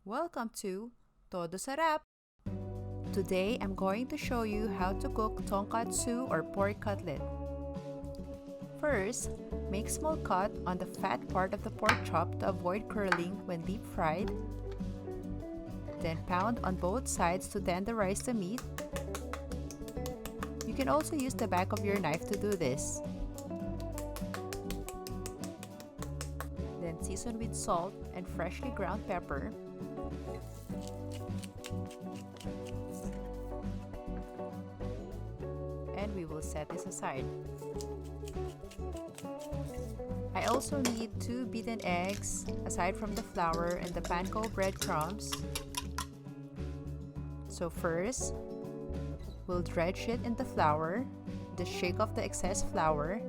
Welcome to Todo Sarap! Today I'm going to show you how to cook tonkatsu or pork cutlet. First, make small cut on the fat part of the pork chop to avoid curling when deep fried. Then pound on both sides to tenderize the meat. You can also use the back of your knife to do this. Then season with salt and freshly ground pepper. And we will set this aside. I also need 2 beaten eggs aside from the flour and the Panko breadcrumbs. So first, we'll dredge it in the flour, just shake off the excess flour,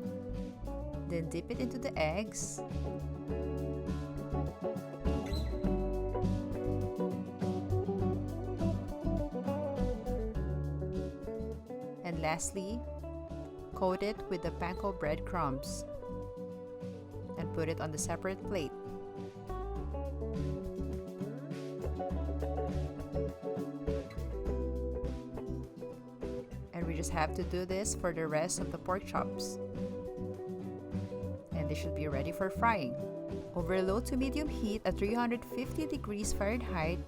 then dip it into the eggs. And lastly, coat it with the Panko breadcrumbs and put it on the separate plate. And we just have to do this for the rest of the pork chops. And they should be ready for frying. Over low to medium heat at 350 degrees Fahrenheit.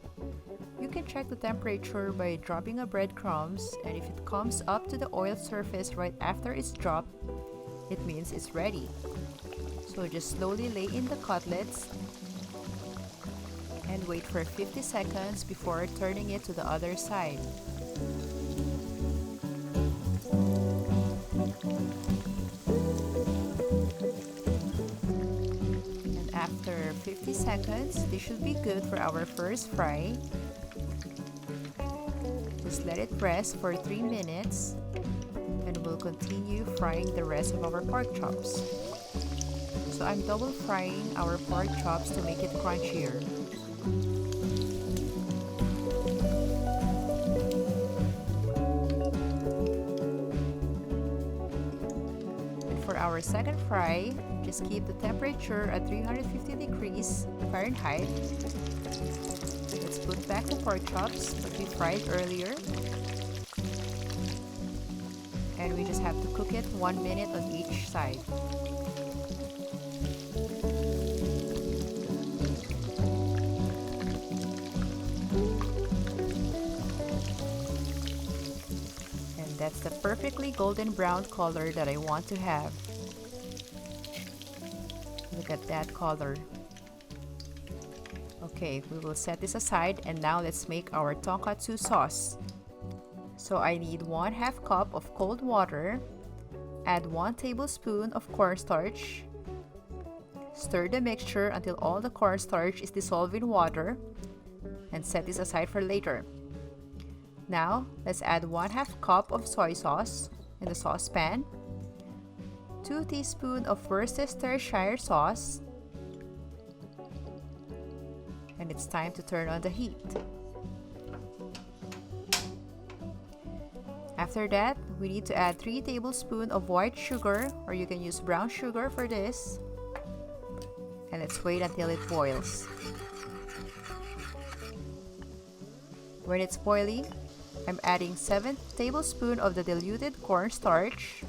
You can check the temperature by dropping a breadcrumbs, and if it comes up to the oil surface right after it's dropped, it means it's ready. So just slowly lay in the cutlets and wait for 50 seconds before turning it to the other side. And after 50 seconds, this should be good for our first fry. Just let it rest for 3 minutes and we'll continue frying the rest of our pork chops. So I'm double frying our pork chops to make it crunchier. And for our second fry, just keep the temperature at 350 degrees Fahrenheit. Let's put back the pork chops that we fried earlier. And we just have to cook it 1 minute on each side. And that's the perfectly golden brown color that I want to have. Look at that color. Okay, we will set this aside and now let's make our tonkatsu sauce. So I need 1/2 cup of cold water, add 1 tablespoon of cornstarch, stir the mixture until all the cornstarch is dissolved in water, and set this aside for later. Now, let's add 1/2 cup of soy sauce in the saucepan, 2 teaspoons of Worcestershire sauce, and it's time to turn on the heat. After that, we need to add 3 tablespoons of white sugar, or you can use brown sugar for this. And let's wait until it boils. When it's boiling, I'm adding 7 tablespoons of the diluted cornstarch.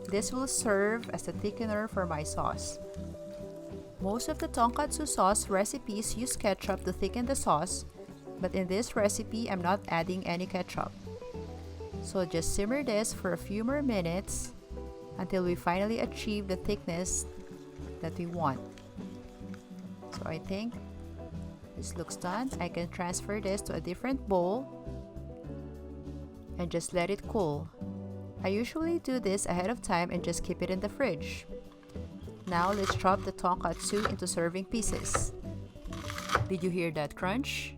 This will serve as the thickener for my sauce. Most of the tonkatsu sauce recipes use ketchup to thicken the sauce, but in this recipe, I'm not adding any ketchup. So just simmer this for a few more minutes until we finally achieve the thickness that we want. So I think this looks done. I can transfer this to a different bowl and just let it cool. I usually do this ahead of time and just keep it in the fridge. Now let's chop the tonkatsu into serving pieces. Did you hear that crunch?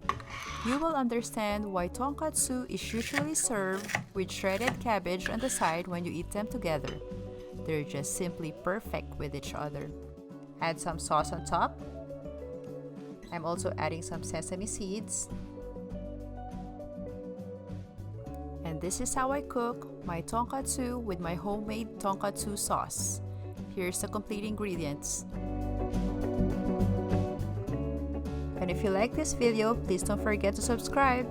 You will understand why tonkatsu is usually served with shredded cabbage on the side when you eat them together. They're just simply perfect with each other. Add some sauce on top. I'm also adding some sesame seeds. And this is how I cook my tonkatsu with my homemade tonkatsu sauce. Here's the complete ingredients. And if you like this video, please don't forget to subscribe.